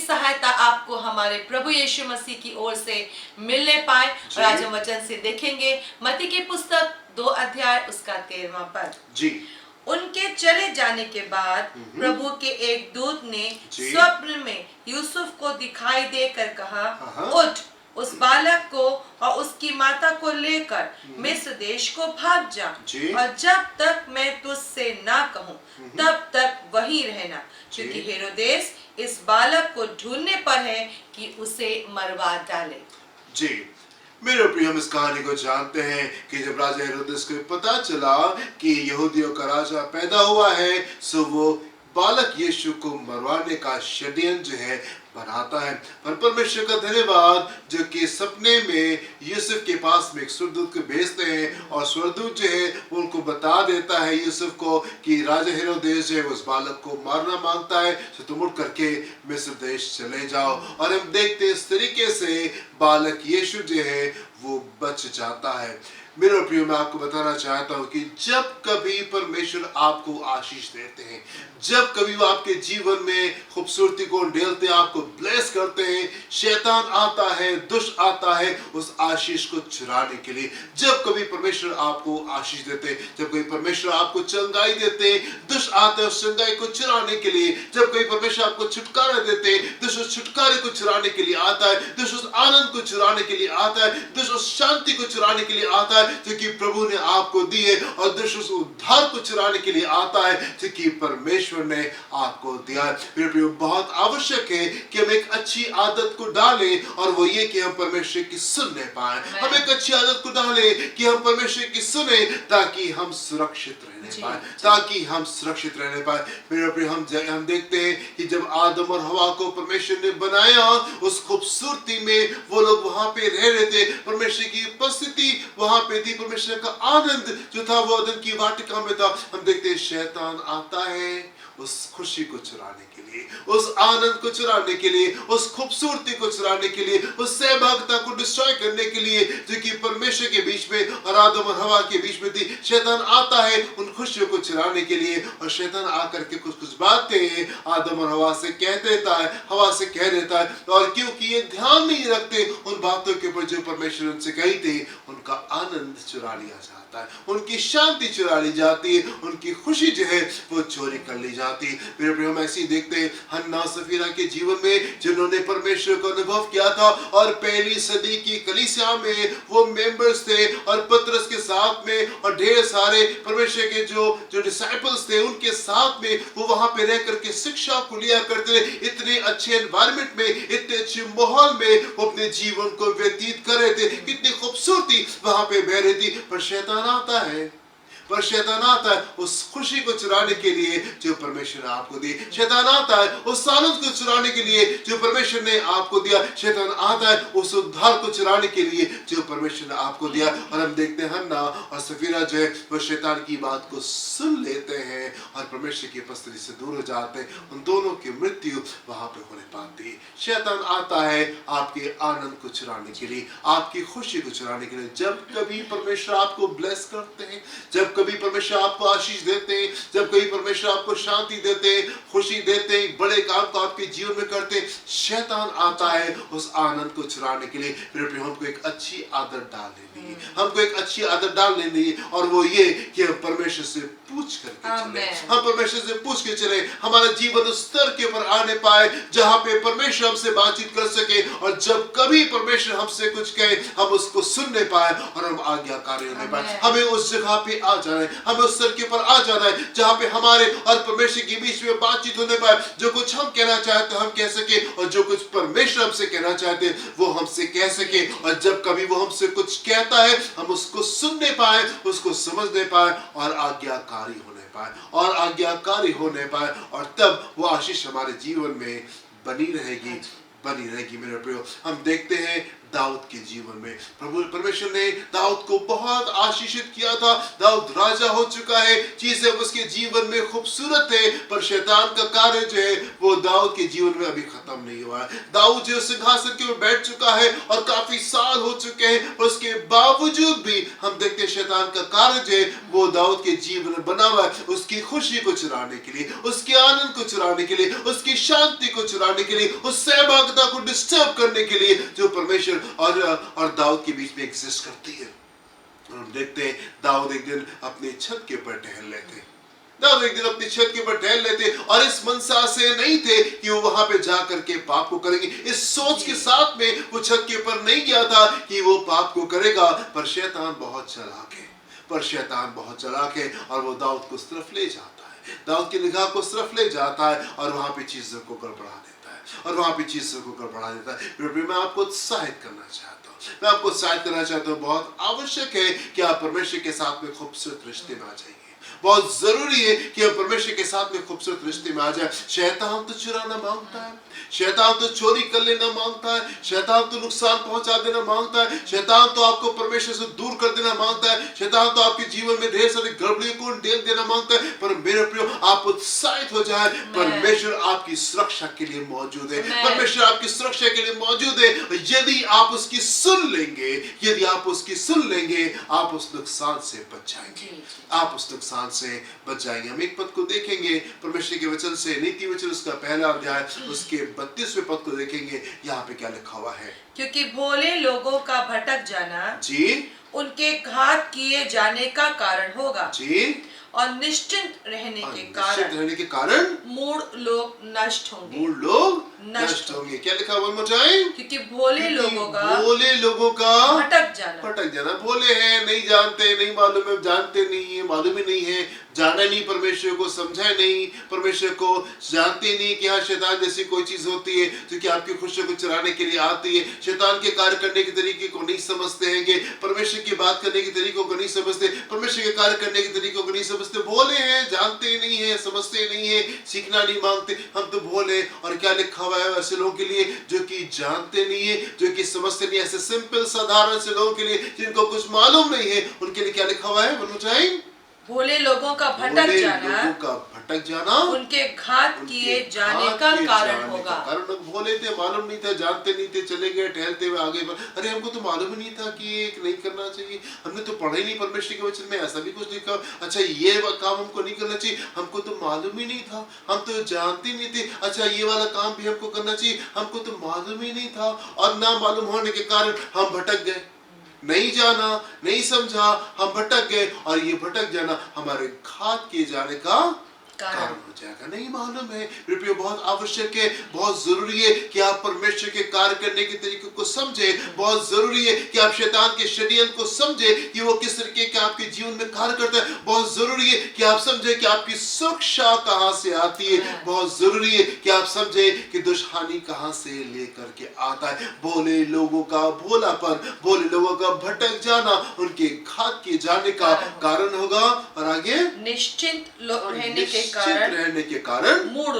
सहायता आपको हमारे प्रभु यीशु मसीह की ओर से मिलने पाए। और आज हम वचन से देखेंगे मत्ती की पुस्तक 2 अध्याय उसका 13वां पद। जी। उनके चले जाने के बाद प्रभु के एक दूत ने स्वप्न में यूसुफ को दिखाई देकर कहा, उठ, उस बालक को और उसकी माता को लेकर मिस्र देश को भाग जा, और जब तक मैं तुझसे ना कहूँ तब तक वहीं रहना, क्योंकि हेरोदेस इस बालक को ढूंढने पर है कि उसे मरवा डाले। जी मेरे प्रिय, हम इस कहानी को जानते हैं कि जब राजा हेरोदेस को पता चला कि यहूदियों का राजा पैदा हुआ है, सो वो बालक यीशु को मरवाने का षड्यंत्र जो है बनाता है। पर परमेश्वर का धन्यवाद जो कि सपने में यूसुफ के पास में एक स्वर्गदूत को भेजते हैं, और स्वर्गदूत जो है उनको बता देता है यूसुफ को कि राजा हेरोदेस जो है उस बालक को मारना मांगता है, तो तुम उठ करके मिस्र देश चले जाओ। और हम देखते हैं इस तरीके से बालक यीशु जो है वो बच जाता है। मेरे प्रियो, मैं आपको बताना चाहता हूँ कि जब कभी परमेश्वर आपको आशीष देते हैं, जब कभी वो आपके जीवन में खूबसूरती को ढेलते हैं, आपको ब्लेस करते हैं, शैतान आता है, दुष्ट आता है उस आशीष को चुराने के लिए। जब कभी परमेश्वर आपको आशीष देते हैं, जब कभी परमेश्वर आपको चंगाई देते हैं, दुष्ट आते हैं उस चंगाई को चुराने के लिए। जब कभी परमेश्वर आपको छुटकारा देते हैं, दुष्ट उस छुटकारे को चुराने के लिए आता है, दुष्ट उस आनंद को चुराने के लिए आता है, दुष्ट उस शांति को चुराने के लिए आता है जो कि प्रभु ने आपको दी है, और दुष्ट उस उद्धार को चुराने के लिए आता है जो कि परमेश्वर ने आपको दिया है। मेरे प्रियो, बहुत आवश्यक है कि हम एक अच्छी आदत को डालें, और वो ये कि हम परमेश्वर की सुनने पाए। हम एक अच्छी आदत को डालें कि हम परमेश्वर की सुने, ताकि हम सुरक्षित रहने पाए, ताकि हम सुरक्षित रहने पाए। मेरे प्रियो, हम देखते हैं कि जब आदम और हवा को परमेश्वर ने बनाया, उस खूबसूरती में वो लोग वहां पे रह रहे थे, परमेश्वर की उपस्थिति वहां पे थी, परमेश्वर का आनंद जो था वो अदन की वाटिका में था। हम देखते हैं शैतान आता है उस खुशी को चुराने के लिए, उस आनंद को चुराने के लिए, उस खूबसूरती को चुराने के लिए, उस सहभागिता को डिस्ट्रॉय करने के लिए जो कि परमेश्वर के बीच में और आदम और हवा के बीच में थी। शैतान आता है उन खुशियों को चुराने के लिए, और शैतान आकर के कुछ कुछ बातें आदम और हवा से कह देता है, हवा से कह देता है, और क्योंकि ये ध्यान नहीं रखते उन बातों के ऊपर जो परमेश्वर उनसे कही थी, उनका आनंद चुरा लिया जाता है, उनकी शांति चुरा ली जाती है, उनकी खुशी जो है वो चोरी कर ली जाती है। मेरे प्रियो, हम ऐसे ही देखते हैं हन्ना सफीरा के जीवन में, जिन्होंने परमेश्वर को अनुभव किया था, और पहली सदी की कलीसिया में वो मेंबर्स थे, और पतरस के साथ में और ढेर सारे परमेश्वर के जो डिसाइपल्स थे उनके साथ में वो वहां पे रह करके शिक्षा को लिया करते थे। इतने अच्छे एनवायरनमेंट में, इतने अच्छे माहौल में वो अपने जीवन को व्यतीत कर रहे थे, कितनी खूबसूरती वहां पे बह रही थी। पर शैतान आता है उस खुशी को चुराने के लिए जो परमेश्वर ने आपको दी। शैतान आता है उस आनंद को चुराने के लिए जो परमेश्वर ने आपको दिया। शैतान आता है उस उद्धार को चुराने के लिए जो परमेश्वर ने आपको दिया। और हम देखते हैं हन्ना और सफीरा जो है वो शैतान की बात को सुन लेते हैं और परमेश्वर की उपस्थिति से दूर हो जाते हैं। उन दोनों की मृत्यु वहां पे होने पाती है। शैतान आता है आपके आनंद को चुराने के लिए, आपकी खुशी को चुराने के लिए। जब कभी परमेश्वर आपको ब्लेस करते हैं, जब कभी परमेश्वर आपको आशीष देते हैं, जब कभी परमेश्वर आपको शांति देते हैं, खुशी देते हैं, बड़े काम को आपके जीवन में करते हैं, शैतान आता है उस आनंद को चुराने के लिए। मेरे प्रिय, हमको एक अच्छी आदत डाल लेनी है, हमको एक अच्छी आदत डाल लेनी है, और वो ये कि हम परमेश्वर से पूछ करके चले, हम परमेश्वर से पूछ के चले, हमारा जीवन उस स्तर के ऊपर आने पाए जहां पे परमेश्वर हमसे बातचीत कर सके, और जब कभी परमेश्वर हमसे कुछ कहे हम उसको सुनने पाए और हम आज्ञाकारी होने पाए। हमें उस जगह पे आ जाना है, हमें उस स्तर के ऊपर आ जाना है जहां पे हमारे और परमेश्वर के बीच में बातचीत होने पाए। जो कुछ हम कहना चाहते हैं हम कह सके, और जो कुछ परमेश्वर हमसे कहना चाहते हैं वो हमसे कह सके। और जब कभी वो हमसे कुछ कहता है हम उसको सुनने पाए, उसको समझने पाए और आज्ञाकारी होने पाए, और तब वो आशीष हमारे जीवन में बनी रहेगी। मेरे प्रियो, हम देखते हैं दाऊद के जीवन में। प्रभु परमेश्वर ने दाऊद को बहुत आशीषित किया था। दाऊद राजा हो चुका है, चीजें उसके जीवन में खूबसूरत है, पर शैतान का कार्य जो है वो दाऊद के जीवन में अभी खत्म नहीं हुआ है। दाऊद जो सिंहासन के ऊपर बैठ चुका है और काफी साल हो चुके हैं, उसके बावजूद भी हम देखते हैं शैतान का कार्य जो है वो दाऊद के जीवन में बना हुआ है, उसकी खुशी को चुराने के लिए, उसके आनंद को चुराने के लिए, उसकी शांति को चुराने के लिए, उस सहभागिता को डिस्टर्ब करने के लिए जो परमेश्वर और दाऊद के बीच में एग्जिस्ट करती है। और हम देखते हैं दाऊद एक दिन अपनी छत के ऊपर टहल रहे थे। दाऊद एक दिन अपनी छत के ऊपर टहल रहे थे और इस मनसा से नहीं थे कि वो वहां पे जा करके पाप को करेंगे। इस सोच के साथ में वो छत के ऊपर नहीं गया था कि वो पाप को करेगा, पर शैतान बहुत चालाक है, और वो दाऊद को उस तरफ ले जाता है, दाऊद की निगाह को उस तरफ ले जाता है और वहां पे चीजों को गड़बड़ा देता है, मैं आपको उत्साहित करना चाहता हूँ, बहुत आवश्यक है कि आप परमेश्वर के साथ में खूबसूरत रिश्ते में आ जाइए। बहुत जरूरी है कि हम परमेश्वर के साथ में खूबसूरत रिश्ते में आ जाए। शैतान तो चुराना मांगता है, शैतान तो चोरी कर लेना मांगता है, शैतान तो नुकसान पहुंचा देना मांगता है, शैतान तो आपको परमेश्वर से दूर कर देना मांगता है, शैतान तो आपके जीवन में ढेर सारी गड़बड़ियों को डेल देना मांगता है। पर मेरे प्रियो, आप उत्साहित हो जाए, परमेश्वर आपकी सुरक्षा के लिए मौजूद है, परमेश्वर आपकी सुरक्षा के लिए मौजूद है। यदि आप उसकी सुन लेंगे, आप उस नुकसान से बच जाएंगे, हम एक पद को देखेंगे परमेश्वर के वचन से, नीति वचन उसका पहला अध्याय उसके 32वें पद को देखेंगे। यहाँ पे क्या लिखा हुआ है? क्योंकि भोले लोगों का भटक जाना जी उनके घात किए जाने का कारण होगा जी, और निश्चिंत रहने के कारण मूढ़ लोग नष्ट होंगे। क्या लिखा हुआ मुझे? क्योंकि भोले लोगों का भटक जाना। भोले हैं, नहीं जानते, नहीं मालूम है, जानते नहीं है, मालूम ही नहीं है, जाना नहीं परमेश्वर को, समझा नहीं परमेश्वर को, जानते नहीं कि हाँ शैतान जैसी कोई चीज होती है जो कि आपकी खुशियों को चुराने के लिए आती है। शैतान के कार्य करने के तरीके को नहीं समझते हैं, परमेश्वर की बात करने के तरीकों को नहीं समझते, परमेश्वर के कार्य करने के तरीकों को नहीं समझते। भोले हैं, जानते नहीं है, समझते नहीं है, सीखना नहीं मांगते। हम तो भोले। और क्या लिखा हुआ है ऐसे लोगों के लिए जो कि जानते नहीं है, जो कि समझते नहीं, ऐसे सिंपल साधारण से लोगों के लिए जिनको कुछ मालूम नहीं है, उनके लिए क्या लिखा हुआ है? भोले लोगों का भटक जाना उनके घात किए जाने का कारण होगा। कारण भोले थे, मालूम नहीं था, जानते नहीं थे, चले गए टहलते हुए आगे। अरे हमको तो मालूम ही नहीं था कि ये नहीं करना चाहिए, हमने तो पढ़ा ही नहीं परमेश्वर के वचन में, ऐसा भी कुछ लिखा। अच्छा ये काम हमको नहीं करना चाहिए, हमको तो मालूम ही नहीं था, हम तो जानते नहीं थे। अच्छा ये वाला काम भी हमको करना चाहिए, हमको तो मालूम ही नहीं था। और ना मालूम होने के कारण हम भटक गए, नहीं जाना, नहीं समझा, हम भटक गए। और ये भटक जाना हमारे घात किए जाने का कारण हो जाएगा। नहीं मालूम है, बहुत आवश्यक है, बहुत जरूरी है कि आप परमेश्वर के कार्य करने के तरीके को समझे। बहुत जरूरी है कि आप शैतान के षड्यंत्र को समझे कि वो किस तरीके के आपके जीवन में कार्य करता है। बहुत जरूरी है कि आप समझे कि आपकी सुरक्षा कहां से आती है। बहुत जरूरी है कि आप समझे कि दुश्मनी कहां से लेकर के आता है। भोले लोगों का भोलापन, भोले लोगों का भटक जाना उनके घात किए जाने का कारण होगा। और आगे निश्चिंत रहने के कारण मूढ़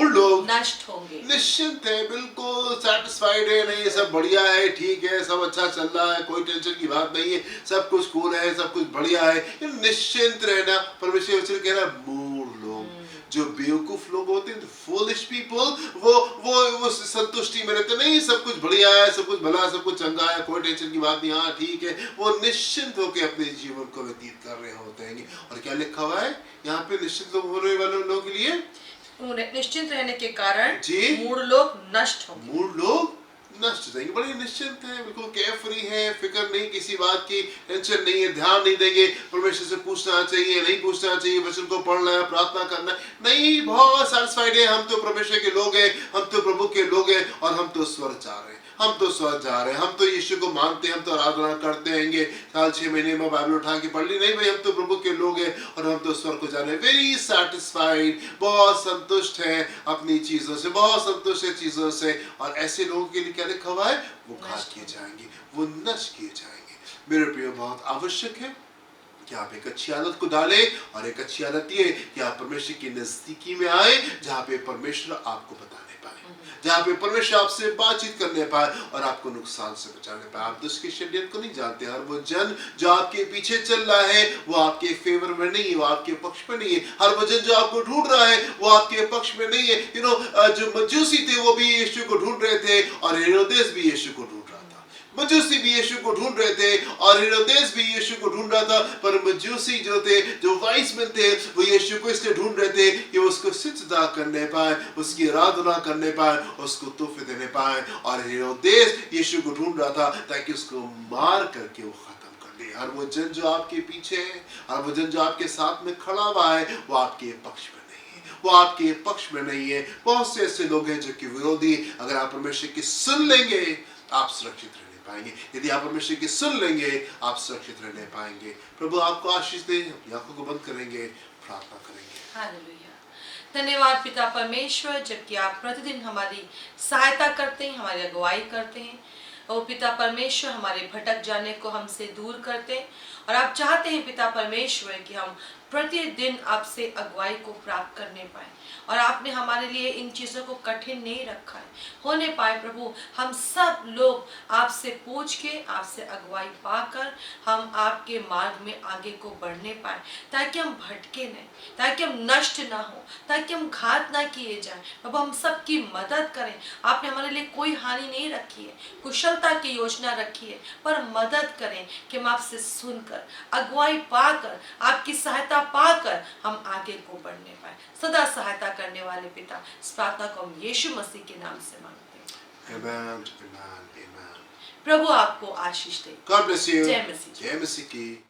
लोग नष्ट होंगे। निश्चिंत है, बिल्कुल सेटिस्फाइड है, नहीं सब बढ़िया है, ठीक है, सब अच्छा चल रहा है, कोई टेंशन की बात नहीं है, सब कुछ कूल है, सब कुछ बढ़िया है, निश्चिंत रहना। परमेश्वर वचन कह रहा है मूढ़ लोग, जो बेवकूफ लोग होते हैं, फूलिश पीपल, वो संतुष्टि में रहते नहीं, सब कुछ बढ़िया है, सब कुछ भला, सब कुछ चंगा है, कोई टेंशन की बात नहीं, हाँ ठीक है, वो निश्चिंत होकर अपने जीवन को व्यतीत कर रहे होते हैं। और क्या लिखा हुआ है यहाँ पे? निश्चिंत होने वाले लोगों के लिए निश्चिंत रहने के कारण जी मूढ़ लोग नष्ट होंगे। मूढ़ लोग नष्ट हो जाएंगे। बड़े निश्चिंत है, बिल्कुल केयर फ्री है, फिक्र नहीं, किसी बात की टेंशन नहीं है, ध्यान नहीं देंगे। परमेश्वर से पूछना चाहिए, नहीं पूछना चाहिए, वचन को पढ़ना है, प्रार्थना करना है, नहीं, बहुत सैटिस्फाइड है, हम तो परमेश्वर के लोग हैं, हम तो प्रभु के लोग हैं, और हम तो स्वर्ग जा रहे हैं, हम तो यीशु को मानते हैं, हम तो आराधना करते हैं, साल 6 महीने में बाइबल उठा के पढ़ ली, नहीं भाई, हम तो प्रभु के लोग हैं और हम तो स्वर्ग को जा रहे हैं। वेरी सैटिस्फाइड, बहुत संतुष्ट है अपनी चीजों से, बहुत संतुष्ट है चीजों से। और ऐसे लोगों के लिए क्या लिखा हुआ है? वो घात किए जाएंगे, वो नष्ट किए जाएंगे। मेरे प्रिय, बहुत आवश्यक है कि आप एक अच्छी आदत को डालें, और एक अच्छी आदत ये कि आप परमेश्वर की नजदीकी में आए, जहाँ पे परमेश्वर आपको बताने पाए, जहाँ पे परमेश्वर आपसे बातचीत करने पाए और आपको नुकसान से बचाने पाए। आप दुष्ट की षड्यंत्र को नहीं जानते। हर वो जन जो आपके पीछे चल रहा है वो आपके फेवर में नहीं है, वो आपके पक्ष में नहीं है। हर वो जन जो आपको ढूंढ रहा है वो आपके पक्ष में नहीं है। जो मजूसी थे वो भी यीशु को ढूंढ रहे थे और हेरोदेस भी यीशु को ढूंढ रहा था। मजूसी भी यीशु को ढूंढ रहे थे और हेरोदेस भी यीशु को ढूंढ रहा था, पर मजूसी जो थे, जो वाइस मैन थे, वो यीशु को इसलिए ढूंढ रहे थे कि वो उसको सिजदा करने पाए, उसकी आराधना करने पाए, उसको तोहफे देने पाए। और हेरोदेस यीशु को ढूंढ रहा था ताकि उसको मार करके वो खत्म कर दे। हर वो जन जो आपके पीछे है, हर वो जन जो आपके साथ में खड़ा हुआ है, वो आपके पक्ष में नहीं है, वो आपके पक्ष में नहीं है। बहुत से ऐसे लोग हैं जो कि विरोधी। अगर आप परमेश्वर की सुन लेंगे आप सुरक्षित रहने पाएंगे। यदि आप परमेश्वर की सुन लेंगे आप सुरक्षित रहने पाएंगे। प्रभु आपको आशीष दे। अपनी आंखों को बंद करेंगे, प्रार्थना करेंगे। हालेलुया। धन्यवाद पिता परमेश्वर, जबकि आप प्रतिदिन हमारी सहायता करते हैं, हमारी अगुवाई करते हैं। ओ पिता परमेश्वर, हमारे भटक जाने को हमसे दूर करते हैं और आप चाहते हैं पिता परमेश्वर कि हम प्रतिदिन आपसे अगुवाई को प्राप्त करने पाए। और आपने हमारे लिए इन चीज़ों को कठिन नहीं रखा है, होने पाए। प्रभु हम सब लोग आपसे पूछ के, आपसे अगुवाई पाकर हम आपके मार्ग में आगे को बढ़ने पाए, ताकि हम भटके नहीं, ताकि हम नष्ट ना हो, ताकि हम घात ना किए जाएं। प्रभु हम सबकी मदद करें। आपने हमारे लिए कोई हानि नहीं रखी है, कुशलता की योजना रखी है, पर मदद करें कि हम आपसे सुनकर, अगुवाई पाकर, आपकी सहायता पाकर हम आगे को बढ़ने पाए। सदा सहायता करने वाले पिता, इस प्रार्थना को हम यीशु मसीह के नाम से मांगते हैं। Amen, amen, amen. प्रभु आपको आशीष दे। God bless you. जय मसीह। जय मसीह की।